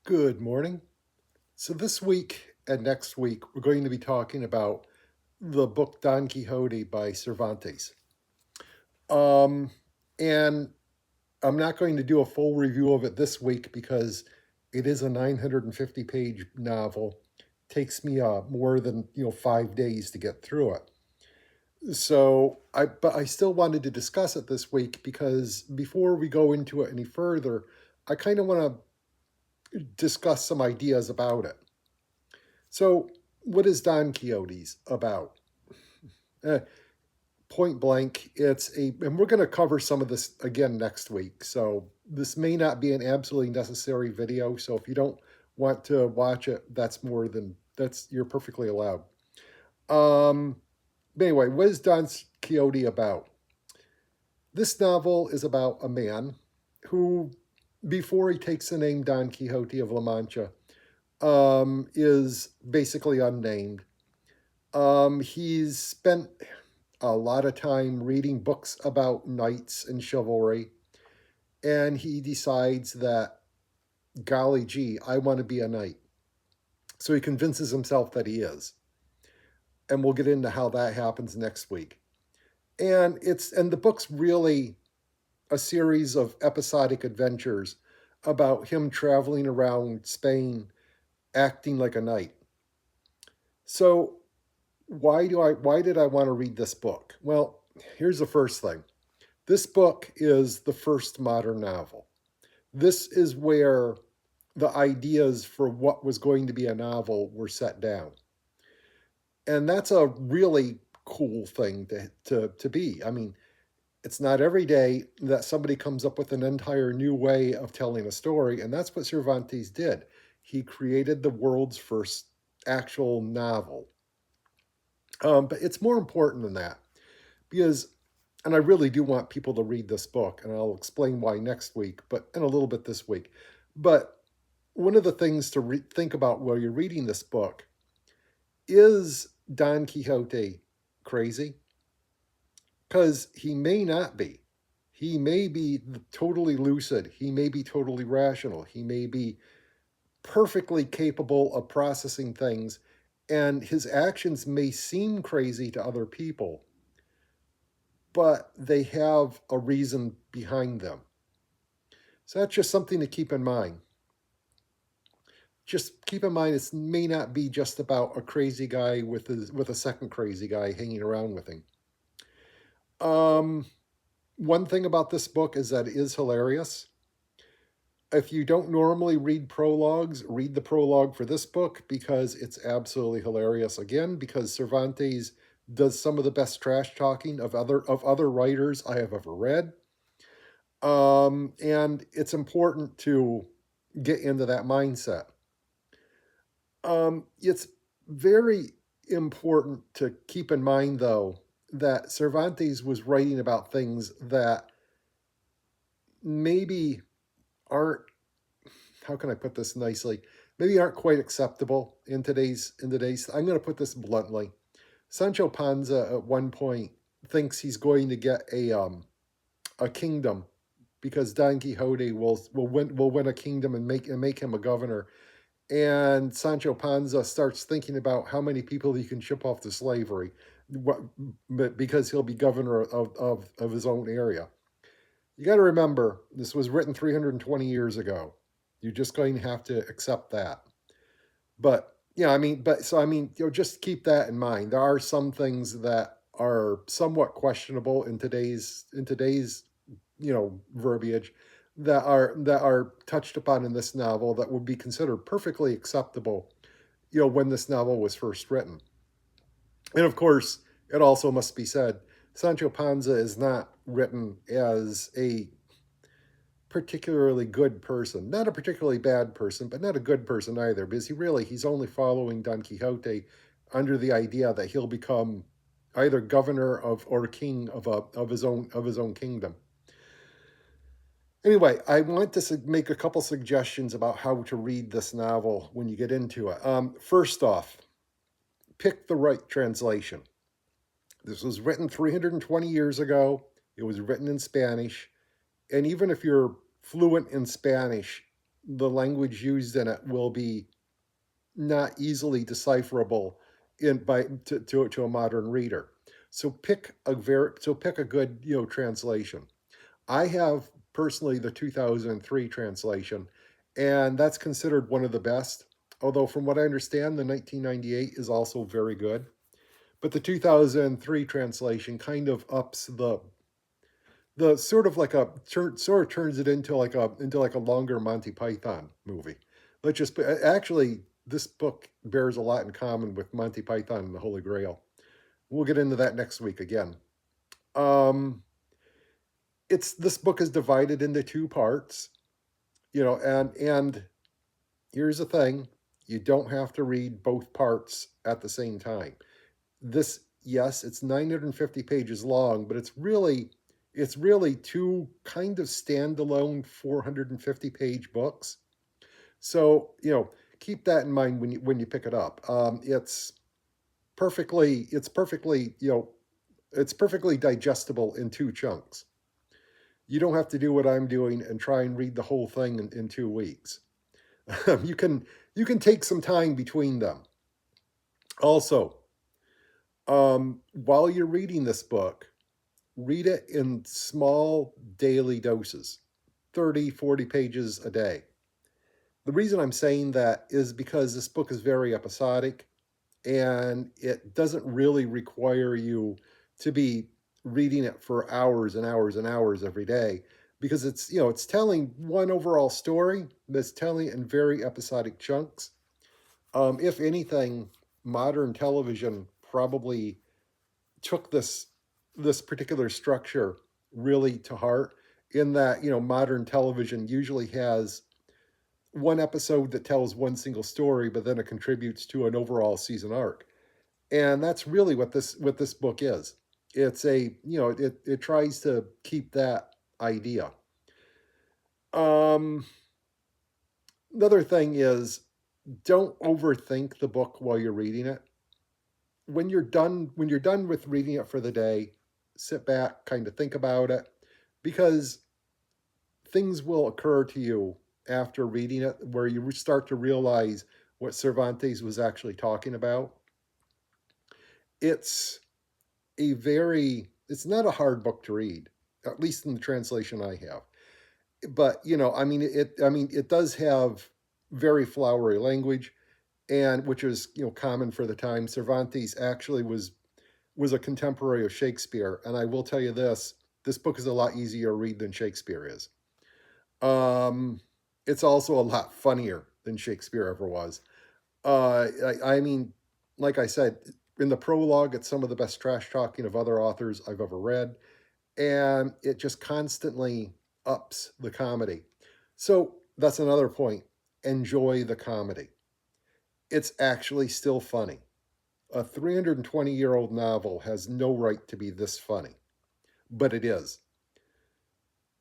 Good morning. So, this week and next week, we're going to be talking about the book Don Quixote by Cervantes. Um, and I'm not going to do a full review of it this week because it is a 950-page novel. Takes me more than 5 days to get through it. But I still wanted to discuss it this week because before we go into it any further, I kind of want to discuss some ideas about it. So, what is Don Quixote's about? Uh, Point blank, and we're going to cover some of this again next week. So, this may not be an absolutely necessary video. So, if you don't want to watch it, you're perfectly allowed. Um, but anyway, what is Don Quixote about? This novel is about a man who, before he takes the name Don Quixote of La Mancha, is basically unnamed. He's spent a lot of time reading books about knights and chivalry, and he decides that, golly gee, I want to be a knight. So he convinces himself that he is. And we'll get into how that happens next week. And the book's really a series of episodic adventures about him traveling around Spain acting like a knight. So why did I want to read this book? Well, here's the first thing. This book is the first modern novel. This is where the ideas for what was going to be a novel were set down. And that's a really cool thing to be. I mean, it's not every day that somebody comes up with an entire new way of telling a story, and that's what Cervantes did. He created the world's first actual novel. But it's more important than that because, and I really do want people to read this book, and I'll explain why next week, but in a little bit this week. But one of the things to think about while you're reading this book is Don Quixote crazy? Because he may not be. He may be totally lucid. He may be totally rational. He may be perfectly capable of processing things, and his actions may seem crazy to other people, but they have a reason behind them. So that's just something to keep in mind. Just keep in mind it may not be just about a crazy guy with a second crazy guy hanging around with him. One thing about this book is that it is hilarious. If you don't normally read prologues, read the prologue for this book because it's absolutely hilarious. Again, because Cervantes does some of the best trash talking of other writers I have ever read. And it's important to get into that mindset. It's very important to keep in mind, though, that Cervantes was writing about things that maybe aren't, how can I put this nicely? Maybe aren't quite acceptable in today's. I'm going to put this bluntly. Sancho Panza at one point thinks he's going to get a kingdom because Don Quixote will win a kingdom and make him a governor. And Sancho Panza starts thinking about how many people he can ship off to slavery, because he'll be governor of his own area. You got to remember, this was written 320 years ago. You're just going to have to accept that. But just keep that in mind. There are some things that are somewhat questionable in today's verbiage that are touched upon in this novel that would be considered perfectly acceptable, when this novel was first written. And of course, it also must be said, Sancho Panza is not written as a particularly good person. Not a particularly bad person, but not a good person either, because he's only following Don Quixote under the idea that he'll become either governor of or king of his own kingdom. Anyway, I want to make a couple suggestions about how to read this novel when you get into it. First off, pick the right translation. This was written 320 years ago. It was written in Spanish. And even if you're fluent in Spanish, the language used in it will be not easily decipherable to a modern reader. So pick a good translation. I have personally the 2003 translation, and that's considered one of the best. Although, from what I understand, the 1998 is also very good. But the 2003 translation kind of ups the sort of like sort of turns it into like a longer Monty Python movie. Let's just actually this book bears a lot in common with Monty Python and the Holy Grail. We'll get into that next week again. Um, it's this book is divided into two parts, and here's the thing: you don't have to read both parts at the same time. This, yes, it's 950 pages long, but it's really two kind of standalone 450-page books. So keep that in mind when you pick it up. It's perfectly digestible in two chunks. You don't have to do what I'm doing and try and read the whole thing in 2 weeks. you can you can take some time between them. Also, while you're reading this book, read it in small daily doses, 30, 40 pages a day. The reason I'm saying that is because this book is very episodic and it doesn't really require you to be reading it for hours and hours and hours every day because it's telling one overall story, but it's telling it in very episodic chunks. If anything, modern television probably took this particular structure really to heart in that modern television usually has one episode that tells one single story but then it contributes to an overall season arc, and that's really what this book is. It's a it tries to keep that idea. um Another thing is, don't overthink the book while you're reading it. When you're done with reading it for the day, sit back, kind of think about it, because things will occur to you after reading it where you start to realize what Cervantes was actually talking about. It's it's not a hard book to read, at least in the translation I have. But it does have very flowery language, and which is common for the time. Cervantes actually was a contemporary of Shakespeare, and I will tell you this book is a lot easier to read than Shakespeare is. Um, it's also a lot funnier than Shakespeare ever was. I mean, like I said, in the prologue, it's some of the best trash talking of other authors I've ever read, and it just constantly ups the comedy. So that's another point. Enjoy the comedy. It's actually still funny. A 320-year-old novel has no right to be this funny, but it is.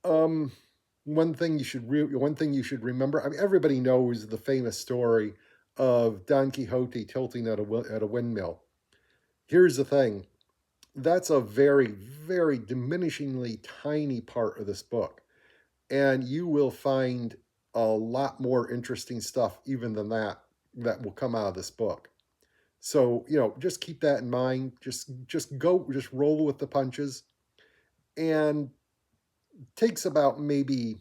Um, one thing you should remember. I mean, everybody knows the famous story of Don Quixote tilting at a windmill. Here's the thing: that's a very, very diminishingly tiny part of this book, and you will find a lot more interesting stuff even than that will come out of this book. So just keep that in mind. Just roll with the punches, and takes about maybe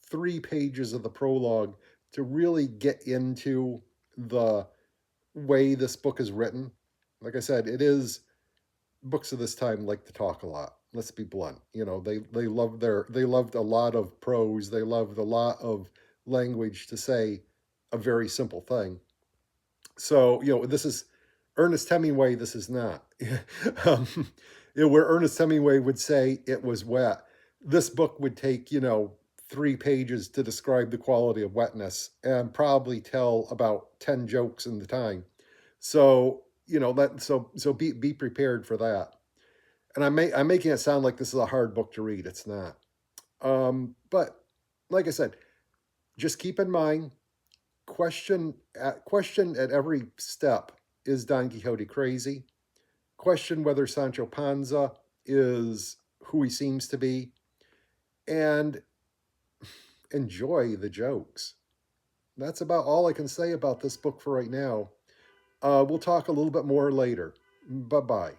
3 pages of the prologue to really get into the way this book is written. Like I said, it is books of this time like to talk a lot. Let's be blunt. They loved a lot of prose. They loved a lot of language to say a very simple thing. So this is Ernest Hemingway. This is not. um, where Ernest Hemingway would say it was wet, this book would take 3 pages to describe the quality of wetness and probably tell about 10 jokes in the time. So be prepared for that. And I'm making it sound like this is a hard book to read. It's not. But like I said, just keep in mind, question at every step: is Don Quixote crazy? Question whether Sancho Panza is who he seems to be, and enjoy the jokes. That's about all I can say about this book for right now. We'll talk a little bit more later. Bye bye.